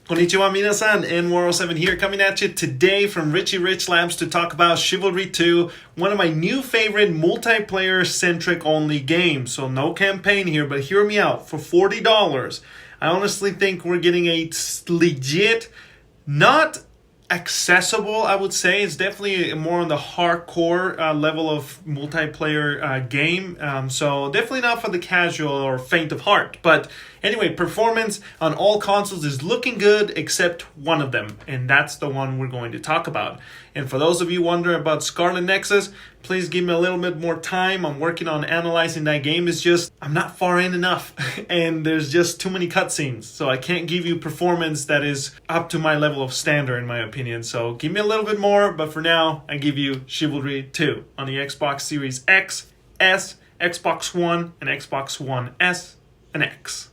Konnichiwa minasan, N107 here, coming at you today from Richie Rich Labs to talk about Chivalry 2, one of my new favorite multiplayer-centric only games. So no campaign here, but hear me out. For $40, I honestly think we're getting a legit, not accessible, I would say. It's definitely more on the hardcore level of multiplayer game. So definitely not for the casual or faint of heart. But anyway, performance on all consoles is looking good except one of them. And that's the one we're going to talk about. And for those of you wondering about Scarlet Nexus, please give me a little bit more time. I'm working on analyzing that game. It's just, I'm not far in enough. And there's just too many cutscenes. So I can't give you performance that is up to my level of standard, in my opinion. So give me a little bit more. But for now, I give you Chivalry 2 on the Xbox Series X, S, Xbox One, and Xbox One S and X.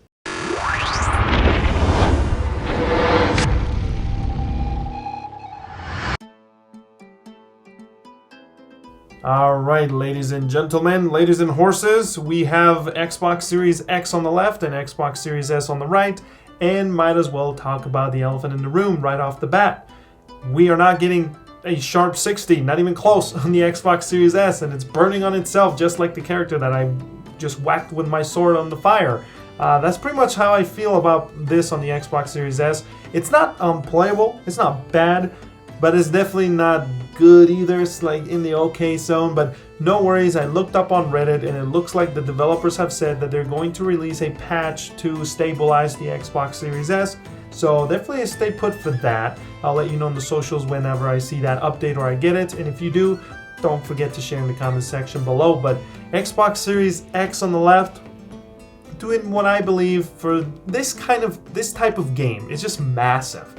All right, ladies and gentlemen, ladies and horses, we have Xbox Series X on the left and Xbox Series S on the right, and might as well talk about the elephant in the room right off the bat. We are not getting a sharp 60, not even close, on the Xbox Series S, and it's burning on itself just like the character that I just whacked with my sword on the fire. That's pretty much how I feel about this on the Xbox Series S. It's not unplayable, it's not bad, but it's definitely not good either. It's like in the okay zone, but no worries. I looked up on Reddit and it looks like the developers have said that they're going to release a patch to stabilize the Xbox Series S. So definitely stay put for that. I'll let you know on the socials whenever I see that update or I get it. And if you do, don't forget to share in the comment section below. But Xbox Series X on the left, doing what I believe for this type of game. It's just massive.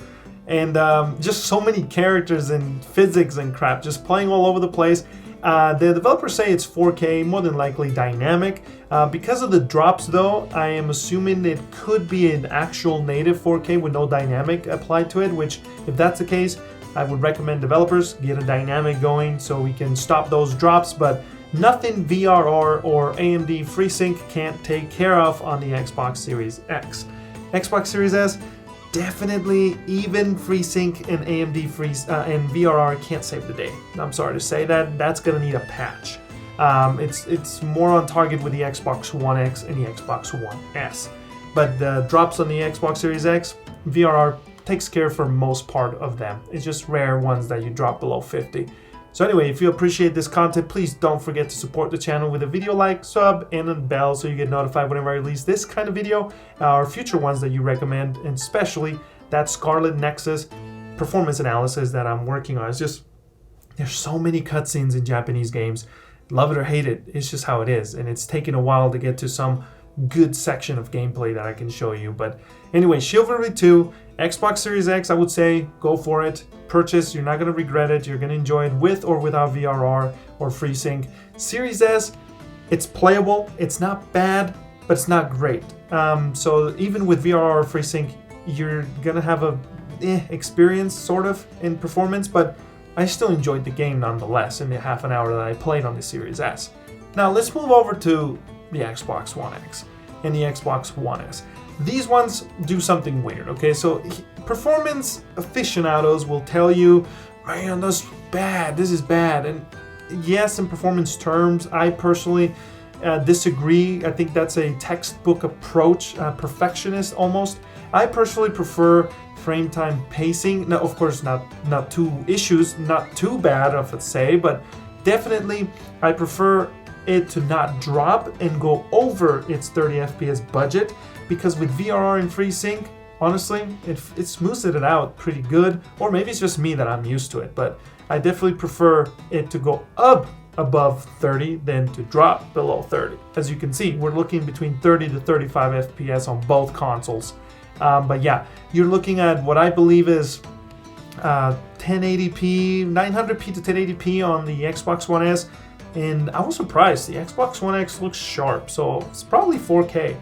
And just so many characters and physics and crap just playing all over the place. The developers say it's 4K, more than likely dynamic. Because of the drops though, I am assuming it could be an actual native 4K with no dynamic applied to it, which if that's the case, I would recommend developers get a dynamic going so we can stop those drops, but nothing VRR or AMD FreeSync can't take care of on the Xbox Series X. Xbox Series S, definitely even FreeSync and AMD and VRR can't save the day. I'm sorry to say that. That's gonna need a patch. It's more on target with the Xbox One X and the Xbox One S. But the drops on the Xbox Series X, VRR takes care for most part of them. It's just rare ones that you drop below 50. So anyway, if you appreciate this content, please don't forget to support the channel with a video like, sub, and a bell so you get notified whenever I release this kind of video or future ones that you recommend, and especially that Scarlet Nexus performance analysis that I'm working on. It's just, there's so many cutscenes in Japanese games. Love it or hate it, it's just how it is. And it's taken a while to get to some good section of gameplay that I can show you. But anyway, Chivalry 2, Xbox Series X, I would say go for it. Purchase, you're not going to regret it. You're going to enjoy it with or without VRR or FreeSync. Series S, it's playable. It's not bad, but it's not great. So even with VRR or FreeSync, you're going to have a experience sort of in performance, but I still enjoyed the game nonetheless in the half an hour that I played on the Series S. Now let's move over to the Xbox One X and the Xbox One S. These ones do something weird, okay? So performance aficionados will tell you, man, that's bad, this is bad. And yes, in performance terms, I personally disagree. I think that's a textbook approach, perfectionist almost. I personally prefer frame time pacing. Now, of course, not two issues, not too bad, I would say, but definitely I prefer it to not drop and go over its 30 FPS budget, because with VRR and FreeSync, honestly, it smooths it out pretty good. Or maybe it's just me that I'm used to it, but I definitely prefer it to go up above 30 than to drop below 30. As you can see, we're looking between 30 to 35 FPS on both consoles. But yeah, you're looking at what I believe is 1080p, 900p to 1080p on the Xbox One S. And I was surprised, the Xbox One X looks sharp, so it's probably 4K.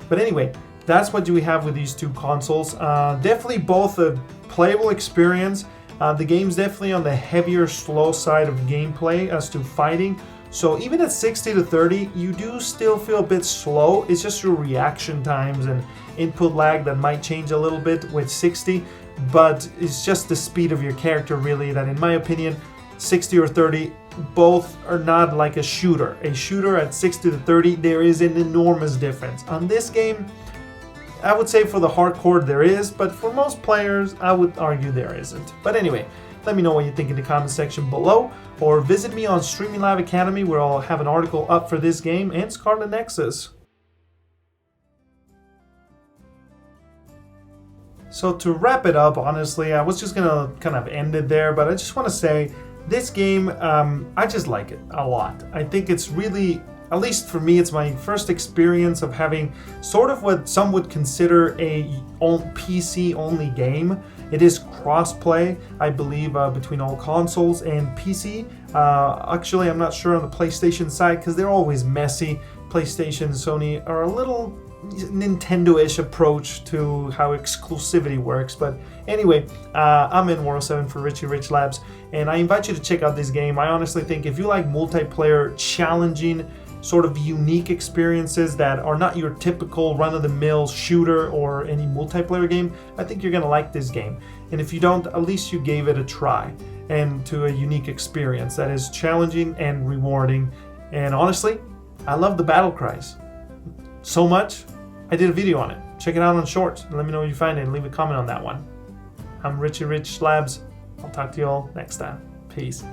But anyway, that's what we have with these two consoles. Definitely both a playable experience. The game's definitely on the heavier, slow side of gameplay as to fighting. So even at 60 to 30, you do still feel a bit slow. It's just your reaction times and input lag that might change a little bit with 60, but it's just the speed of your character really that, in my opinion, 60 or 30, both are not like a shooter. A shooter at 60 to 30, there is an enormous difference. On this game, I would say for the hardcore there is, but for most players, I would argue there isn't. But anyway, let me know what you think in the comment section below, or visit me on Streaming Live Academy where I'll have an article up for this game and Scarlet Nexus. So to wrap it up, honestly, I was just gonna kind of end it there, but I just want to say this game, I just like it a lot. I think it's really, at least for me, it's my first experience of having sort of what some would consider a PC-only game. It is cross-play, I believe, between all consoles and PC. Actually, I'm not sure on the PlayStation side because they're always messy. PlayStation and Sony are a little Nintendo-ish approach to how exclusivity works. But anyway, I'm in World 7 for Richie Rich Labs, and I invite you to check out this game. I honestly think if you like multiplayer, challenging, sort of unique experiences that are not your typical run-of-the-mill shooter or any multiplayer game, I think you're gonna like this game. And if you don't, at least you gave it a try and to a unique experience that is challenging and rewarding. And honestly, I love the battle cries so much, I did a video on it. Check it out on Shorts and let me know what you find it and leave a comment on that one. I'm Richie Rich Labs. I'll talk to you all next time. Peace.